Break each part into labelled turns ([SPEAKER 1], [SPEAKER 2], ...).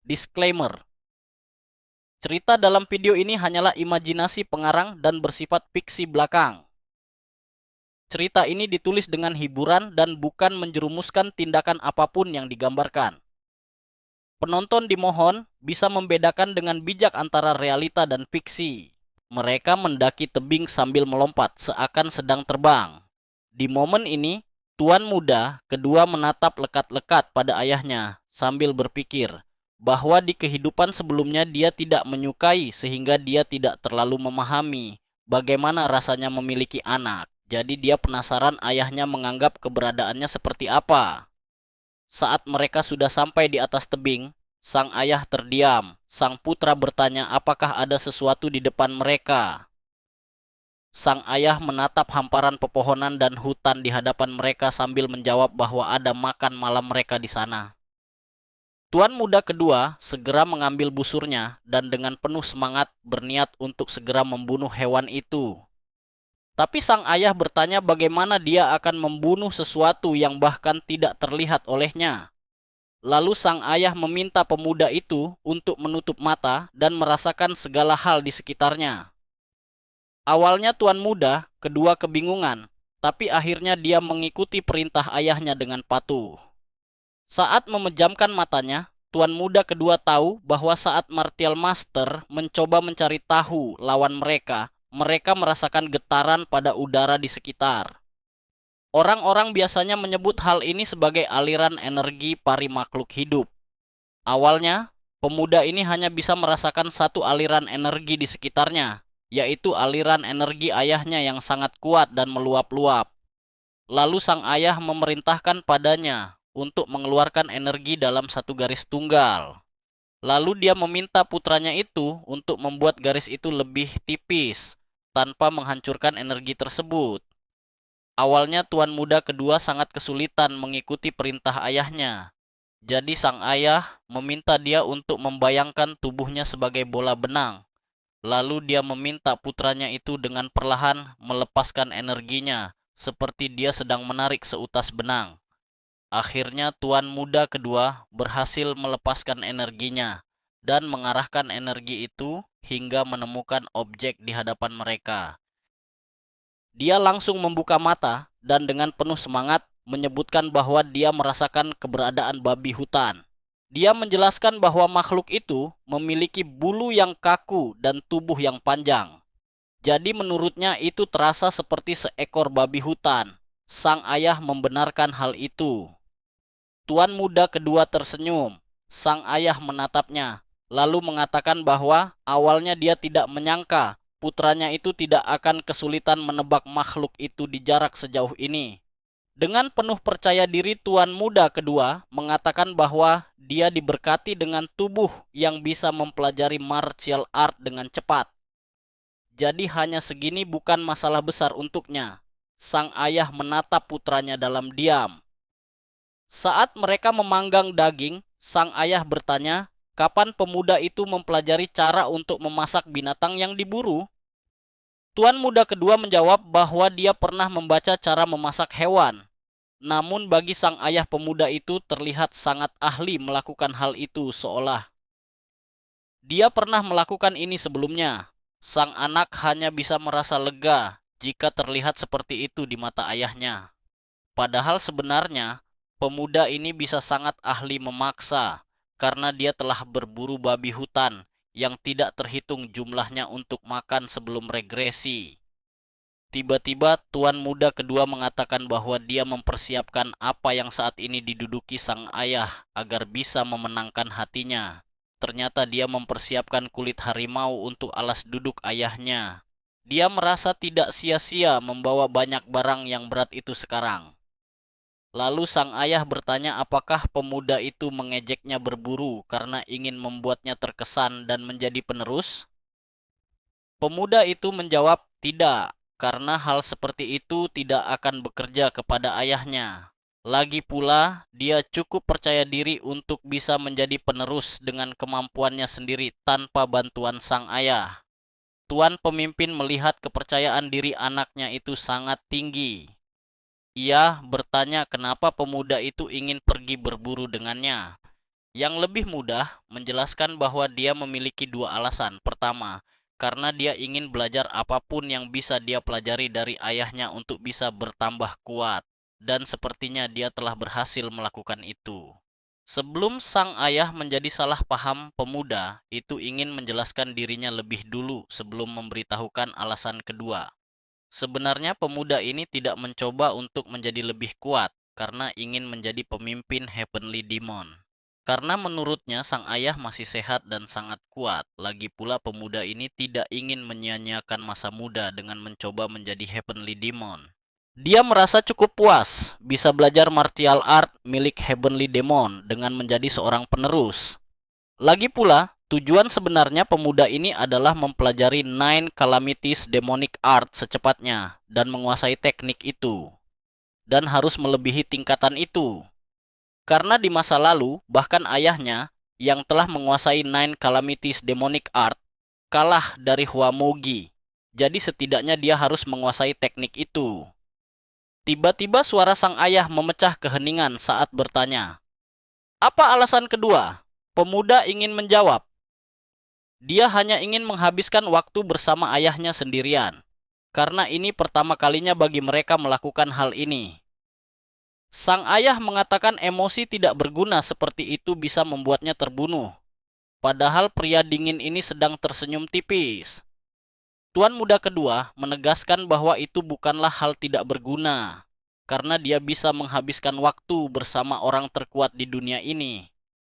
[SPEAKER 1] Disclaimer: cerita dalam video ini hanyalah imajinasi pengarang dan bersifat fiksi belakang. Cerita ini ditulis dengan hiburan dan bukan menjerumuskan tindakan apapun yang digambarkan. Penonton dimohon bisa membedakan dengan bijak antara realita dan fiksi. Mereka mendaki tebing sambil melompat seakan sedang terbang. Di momen ini, tuan muda kedua menatap lekat-lekat pada ayahnya sambil berpikir bahwa di kehidupan sebelumnya dia tidak menyukai sehingga dia tidak terlalu memahami bagaimana rasanya memiliki anak. Jadi dia penasaran ayahnya menganggap keberadaannya seperti apa. Saat mereka sudah sampai di atas tebing, sang ayah terdiam. Sang putra bertanya apakah ada sesuatu di depan mereka. Sang ayah menatap hamparan pepohonan dan hutan di hadapan mereka sambil menjawab bahwa ada makan malam mereka di sana. Tuan muda kedua segera mengambil busurnya dan dengan penuh semangat berniat untuk segera membunuh hewan itu. Tapi sang ayah bertanya bagaimana dia akan membunuh sesuatu yang bahkan tidak terlihat olehnya. Lalu sang ayah meminta pemuda itu untuk menutup mata dan merasakan segala hal di sekitarnya. Awalnya tuan muda kedua kebingungan, tapi akhirnya dia mengikuti perintah ayahnya dengan patuh. Saat memejamkan matanya, tuan muda kedua tahu bahwa saat Martial Master mencoba mencari tahu lawan mereka, mereka merasakan getaran pada udara di sekitar. Orang-orang biasanya menyebut hal ini sebagai aliran energi pari makhluk hidup. Awalnya, pemuda ini hanya bisa merasakan satu aliran energi di sekitarnya, yaitu aliran energi ayahnya yang sangat kuat dan meluap-luap. Lalu sang ayah memerintahkan padanya untuk mengeluarkan energi dalam satu garis tunggal. Lalu dia meminta putranya itu untuk membuat garis itu lebih tipis, tanpa menghancurkan energi tersebut. Awalnya tuan muda kedua sangat kesulitan mengikuti perintah ayahnya. Jadi sang ayah meminta dia untuk membayangkan tubuhnya sebagai bola benang. Lalu dia meminta putranya itu dengan perlahan melepaskan energinya, seperti dia sedang menarik seutas benang. Akhirnya tuan muda kedua berhasil melepaskan energinya dan mengarahkan energi itu hingga menemukan objek di hadapan mereka. Dia langsung membuka mata dan dengan penuh semangat menyebutkan bahwa dia merasakan keberadaan babi hutan. Dia menjelaskan bahwa makhluk itu memiliki bulu yang kaku dan tubuh yang panjang. Jadi menurutnya itu terasa seperti seekor babi hutan. Sang ayah membenarkan hal itu. Tuan muda kedua tersenyum. Sang ayah menatapnya, lalu mengatakan bahwa awalnya dia tidak menyangka putranya itu tidak akan kesulitan menebak makhluk itu di jarak sejauh ini. Dengan penuh percaya diri tuan muda kedua mengatakan bahwa dia diberkati dengan tubuh yang bisa mempelajari martial art dengan cepat. Jadi hanya segini bukan masalah besar untuknya. Sang ayah menatap putranya dalam diam. Saat mereka memanggang daging, sang ayah bertanya, kapan pemuda itu mempelajari cara untuk memasak binatang yang diburu? Tuan muda kedua menjawab bahwa dia pernah membaca cara memasak hewan. Namun bagi sang ayah pemuda itu terlihat sangat ahli melakukan hal itu seolah dia pernah melakukan ini sebelumnya. Sang anak hanya bisa merasa lega jika terlihat seperti itu di mata ayahnya. Padahal sebenarnya pemuda ini bisa sangat ahli memaksa karena dia telah berburu babi hutan yang tidak terhitung jumlahnya untuk makan sebelum regresi. Tiba-tiba tuan muda kedua mengatakan bahwa dia mempersiapkan apa yang saat ini diduduki sang ayah agar bisa memenangkan hatinya. Ternyata dia mempersiapkan kulit harimau untuk alas duduk ayahnya. Dia merasa tidak sia-sia membawa banyak barang yang berat itu sekarang. Lalu sang ayah bertanya apakah pemuda itu mengejeknya berburu karena ingin membuatnya terkesan dan menjadi penerus? Pemuda itu menjawab tidak, karena hal seperti itu tidak akan bekerja kepada ayahnya. Lagi pula, dia cukup percaya diri untuk bisa menjadi penerus dengan kemampuannya sendiri tanpa bantuan sang ayah. Tuan pemimpin melihat kepercayaan diri anaknya itu sangat tinggi. Ia bertanya kenapa pemuda itu ingin pergi berburu dengannya. Yang lebih mudah menjelaskan bahwa dia memiliki dua alasan. Pertama, karena dia ingin belajar apapun yang bisa dia pelajari dari ayahnya untuk bisa bertambah kuat. Dan sepertinya dia telah berhasil melakukan itu. Sebelum sang ayah menjadi salah paham, pemuda itu ingin menjelaskan dirinya lebih dulu sebelum memberitahukan alasan kedua. Sebenarnya pemuda ini tidak mencoba untuk menjadi lebih kuat karena ingin menjadi pemimpin Heavenly Demon. Karena menurutnya sang ayah masih sehat dan sangat kuat. Lagi pula pemuda ini tidak ingin menyia-nyiakan masa muda dengan mencoba menjadi Heavenly Demon. Dia merasa cukup puas bisa belajar martial art milik Heavenly Demon dengan menjadi seorang penerus. Lagi pula, tujuan sebenarnya pemuda ini adalah mempelajari Nine Calamities Demonic Art secepatnya dan menguasai teknik itu. Dan harus melebihi tingkatan itu. Karena di masa lalu, bahkan ayahnya yang telah menguasai Nine Calamities Demonic Art kalah dari Huamogi. Jadi setidaknya dia harus menguasai teknik itu. Tiba-tiba suara sang ayah memecah keheningan saat bertanya, "Apa alasan kedua?" Pemuda ingin menjawab. Dia hanya ingin menghabiskan waktu bersama ayahnya sendirian. Karena ini pertama kalinya bagi mereka melakukan hal ini. Sang ayah mengatakan emosi tidak berguna seperti itu bisa membuatnya terbunuh. Padahal pria dingin ini sedang tersenyum tipis. Tuan muda kedua menegaskan bahwa itu bukanlah hal tidak berguna. Karena dia bisa menghabiskan waktu bersama orang terkuat di dunia ini.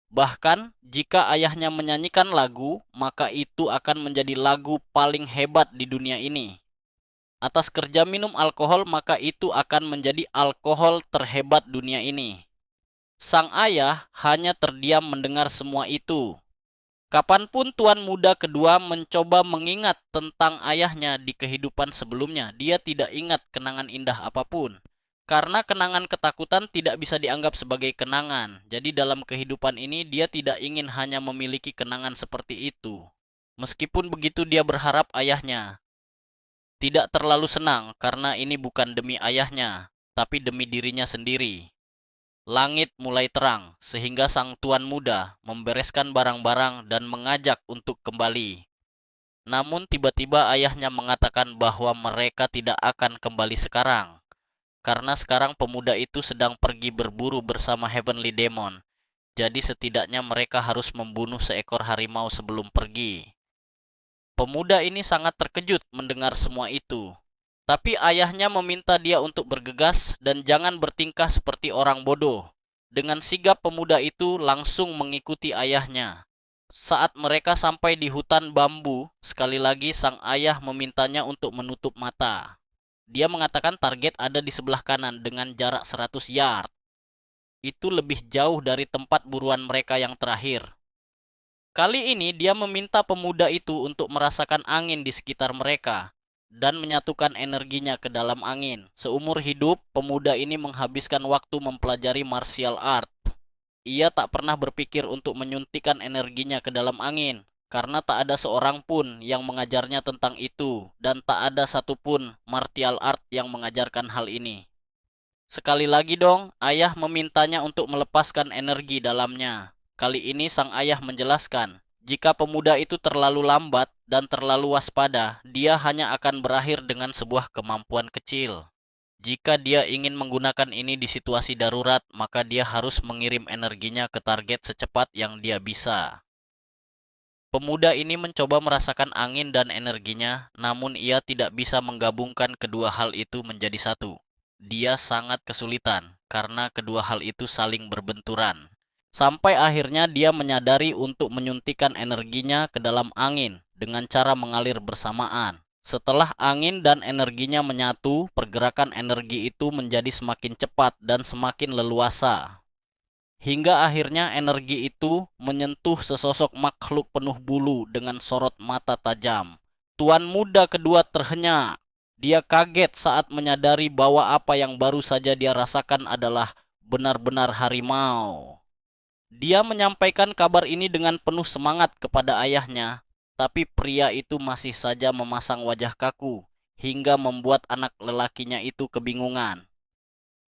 [SPEAKER 1] Bahkan, jika ayahnya menyanyikan lagu, maka itu akan menjadi lagu paling hebat di dunia ini. Atas kerja minum alkohol, maka itu akan menjadi alkohol terhebat dunia ini. Sang ayah hanya terdiam mendengar semua itu. Kapanpun tuan muda kedua mencoba mengingat tentang ayahnya di kehidupan sebelumnya, dia tidak ingat kenangan indah apapun. Karena kenangan ketakutan tidak bisa dianggap sebagai kenangan. Jadi dalam kehidupan ini dia tidak ingin hanya memiliki kenangan seperti itu. Meskipun begitu dia berharap ayahnya tidak terlalu senang karena ini bukan demi ayahnya, tapi demi dirinya sendiri. Langit mulai terang sehingga sang tuan muda membereskan barang-barang dan mengajak untuk kembali. Namun tiba-tiba ayahnya mengatakan bahwa mereka tidak akan kembali sekarang. Karena sekarang pemuda itu sedang pergi berburu bersama Heavenly Demon. Jadi setidaknya mereka harus membunuh seekor harimau sebelum pergi. Pemuda ini sangat terkejut mendengar semua itu. Tapi ayahnya meminta dia untuk bergegas dan jangan bertingkah seperti orang bodoh. Dengan sigap pemuda itu langsung mengikuti ayahnya. Saat mereka sampai di hutan bambu, sekali lagi sang ayah memintanya untuk menutup mata. Dia mengatakan target ada di sebelah kanan dengan jarak 100 yard. Itu lebih jauh dari tempat buruan mereka yang terakhir. Kali ini dia meminta pemuda itu untuk merasakan angin di sekitar mereka dan menyatukan energinya ke dalam angin. Seumur hidup, pemuda ini menghabiskan waktu mempelajari martial art. Ia tak pernah berpikir untuk menyuntikkan energinya ke dalam angin, karena tak ada seorang pun yang mengajarnya tentang itu, dan tak ada satupun martial art yang mengajarkan hal ini. Sekali lagi dong, ayah memintanya untuk melepaskan energi dalamnya. Kali ini sang ayah menjelaskan, jika pemuda itu terlalu lambat dan terlalu waspada, dia hanya akan berakhir dengan sebuah kemampuan kecil. Jika dia ingin menggunakan ini di situasi darurat, maka dia harus mengirim energinya ke target secepat yang dia bisa. Pemuda ini mencoba merasakan angin dan energinya, namun ia tidak bisa menggabungkan kedua hal itu menjadi satu. Dia sangat kesulitan karena kedua hal itu saling berbenturan. Sampai akhirnya dia menyadari untuk menyuntikkan energinya ke dalam angin dengan cara mengalir bersamaan. Setelah angin dan energinya menyatu, pergerakan energi itu menjadi semakin cepat dan semakin leluasa. Hingga akhirnya energi itu menyentuh sesosok makhluk penuh bulu dengan sorot mata tajam. Tuan muda kedua terhenyak. Dia kaget saat menyadari bahwa apa yang baru saja dia rasakan adalah benar-benar harimau. Dia menyampaikan kabar ini dengan penuh semangat kepada ayahnya, tapi pria itu masih saja memasang wajah kaku hingga membuat anak lelakinya itu kebingungan.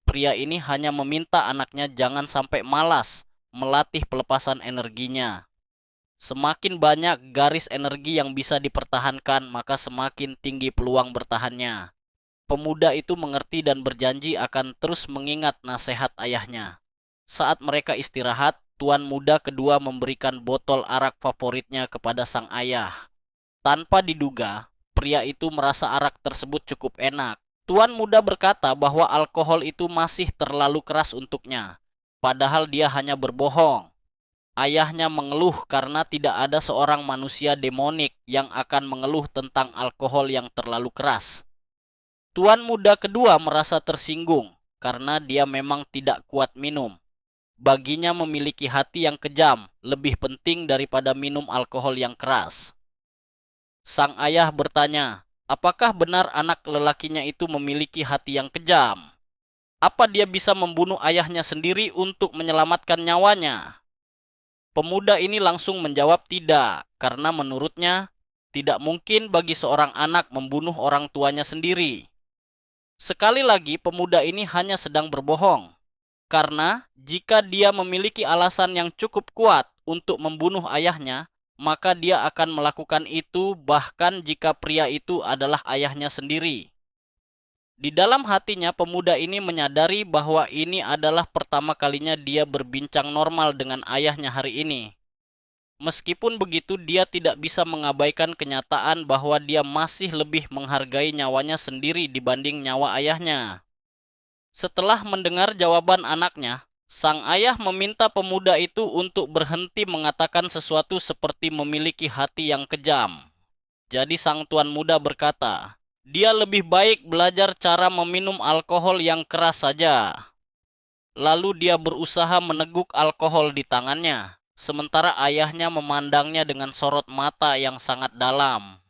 [SPEAKER 1] Pria ini hanya meminta anaknya jangan sampai malas melatih pelepasan energinya. Semakin banyak garis energi yang bisa dipertahankan, maka semakin tinggi peluang bertahannya. Pemuda itu mengerti dan berjanji akan terus mengingat nasihat ayahnya. Saat mereka istirahat, tuan muda kedua memberikan botol arak favoritnya kepada sang ayah. Tanpa diduga, pria itu merasa arak tersebut cukup enak. Tuan muda berkata bahwa alkohol itu masih terlalu keras untuknya, padahal dia hanya berbohong. Ayahnya mengeluh karena tidak ada seorang manusia demonik yang akan mengeluh tentang alkohol yang terlalu keras. Tuan muda kedua merasa tersinggung karena dia memang tidak kuat minum. Baginya memiliki hati yang kejam lebih penting daripada minum alkohol yang keras. Sang ayah bertanya, apakah benar anak lelakinya itu memiliki hati yang kejam? Apa dia bisa membunuh ayahnya sendiri untuk menyelamatkan nyawanya? Pemuda ini langsung menjawab tidak, karena menurutnya tidak mungkin bagi seorang anak membunuh orang tuanya sendiri. Sekali lagi, pemuda ini hanya sedang berbohong. Karena jika dia memiliki alasan yang cukup kuat untuk membunuh ayahnya, maka dia akan melakukan itu bahkan jika pria itu adalah ayahnya sendiri. Di dalam hatinya, pemuda ini menyadari bahwa ini adalah pertama kalinya dia berbincang normal dengan ayahnya hari ini. Meskipun begitu, dia tidak bisa mengabaikan kenyataan bahwa dia masih lebih menghargai nyawanya sendiri dibanding nyawa ayahnya. Setelah mendengar jawaban anaknya, sang ayah meminta pemuda itu untuk berhenti mengatakan sesuatu seperti memiliki hati yang kejam. Jadi sang tuan muda berkata, dia lebih baik belajar cara meminum alkohol yang keras saja. Lalu dia berusaha meneguk alkohol di tangannya, sementara ayahnya memandangnya dengan sorot mata yang sangat dalam.